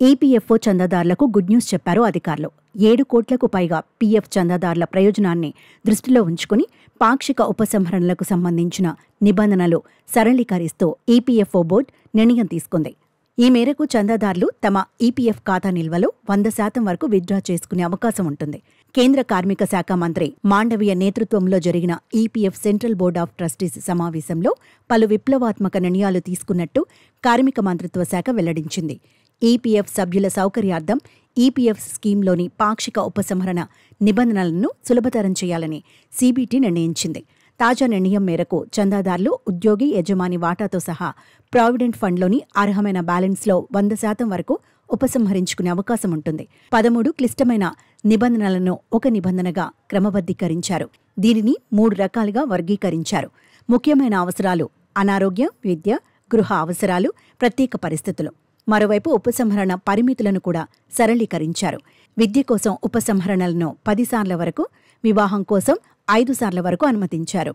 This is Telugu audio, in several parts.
ఈపీఎఫ్ఓ చందాదారులకు గుడ్ న్యూస్ చెప్పారు అధికారులు. 7 కోట్లకు పైగా పీఎఫ్ చందాదారుల ప్రయోజనాన్ని దృష్టిలో ఉంచుకుని పాక్షిక ఉపసంహరణలకు సంబంధించిన నిబంధనలు సరళీకరిస్తూ ఈపీఎఫ్ఓ బోర్డు నిర్ణయం తీసుకుంది. ఈ మేరకు చందాదారులు తమ ఈపీఎఫ్ ఖాతా నిల్వలో 100% వరకు విత్డ్రా చేసుకునే అవకాశం ఉంటుంది. కేంద్ర కార్మిక శాఖ మంత్రి మాండవీయ నేతృత్వంలో జరిగిన EPF central board of trustees సమావేశంలో పలు విప్లవాత్మక నిర్ణయాలు తీసుకున్నట్టు కార్మిక మంత్రిత్వ శాఖ వెల్లడించింది. ఈపీఎఫ్ సభ్యుల సౌకర్యార్థం ఈపీఎఫ్ స్కీమ్లోని పాక్షిక ఉపసంహరణ నిబంధనలను సులభతరం చేయాలని సీబీటీ నిర్ణయించింది. తాజా నిర్ణయం మేరకు చందాదారులు ఉద్యోగి యజమాని వాటాతో సహా ప్రావిడెంట్ ఫండ్లోని అర్హమైన బ్యాలెన్స్లో 100% వరకు ఉపసంహరించుకునే అవకాశం ఉంటుంది. 13 క్లిష్టమైన నిబంధనలను ఒక నిబంధనగా క్రమబద్ధీకరించారు. దీనిని 3 రకాలుగా వర్గీకరించారు. ముఖ్యమైన అవసరాలు, అనారోగ్యం, విద్య, గృహ అవసరాలు, ప్రత్యేక పరిస్థితులు. మరోవైపు ఉపసంహరణ పరిమితులను కూడా సరళీకరించారు. విద్య కోసం ఉపసంహరణలను 10 సార్ల వరకు, వివాహం కోసం 5 సార్ల వరకు అనుమతించారు.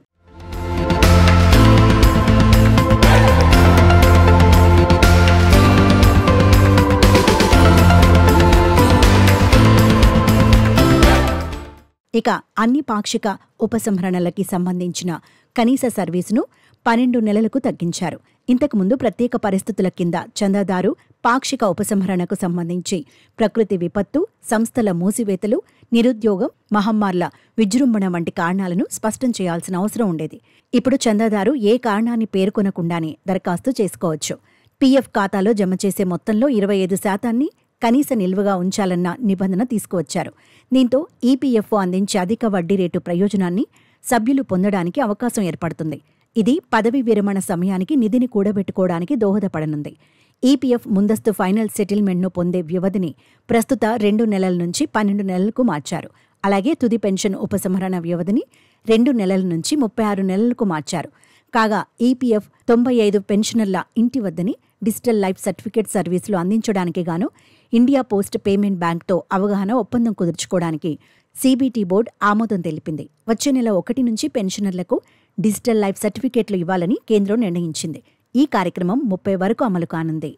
ఇక అన్ని పాక్షిక ఉపసంహరణలకి సంబంధించిన కనీస సర్వీసును 12 నెలలకు తగ్గించారు. ఇంతకుముందు ప్రత్యేక పరిస్థితుల కింద చందాదారు పాక్షిక ఉపసంహరణకు సంబంధించి ప్రకృతి విపత్తు, సంస్థల మూసివేతలు, నిరుద్యోగం, మహమ్మార్ల విజృంభణ వంటి కారణాలను స్పష్టం చేయాల్సిన అవసరం ఉండేది. ఇప్పుడు చందాదారు ఏ కారణాన్ని పేర్కొనకుండానే దరఖాస్తు చేసుకోవచ్చు. పీఎఫ్ ఖాతాలో జమ చేసే మొత్తంలో 25% కనీస నిల్వగా ఉంచాలన్న నిబంధన తీసుకువచ్చారు. దీంతో ఈపీఎఫ్ఓ అందించే అధిక వడ్డీ రేటు ప్రయోజనాన్ని సభ్యులు పొందడానికి అవకాశం ఏర్పడుతుంది. ఇది పదవీ విరమణ సమయానికి నిధిని కూడబెట్టుకోవడానికి దోహదపడనుంది. ఈపీఎఫ్ ముందస్తు ఫైనల్ సెటిల్మెంట్ను పొందే వ్యవధిని ప్రస్తుత 2 నెలల నుంచి 12 నెలలకు మార్చారు. అలాగే తుది పెన్షన్ ఉపసంహరణ వ్యవధిని 2 నెలల నుంచి 36 నెలలకు మార్చారు. కాగా ఈపీఎఫ్ 95 పెన్షనర్ల ఇంటి వద్దని డిజిటల్ లైఫ్ సర్టిఫికేట్ సర్వీసులు అందించడానికి గాను ఇండియా పోస్ట్ పేమెంట్ బ్యాంక్తో అవగాహన ఒప్పందం కుదుర్చుకోవడానికి సీబీటీ బోర్డు ఆమోదం తెలిపింది. వచ్చే నెల 1 నుంచి పెన్షనర్లకు డిజిటల్ లైఫ్ సర్టిఫికేట్లు ఇవ్వాలని కేంద్రం నిర్ణయించింది. ఈ కార్యక్రమం 30 వరకు అమలు కానుంది.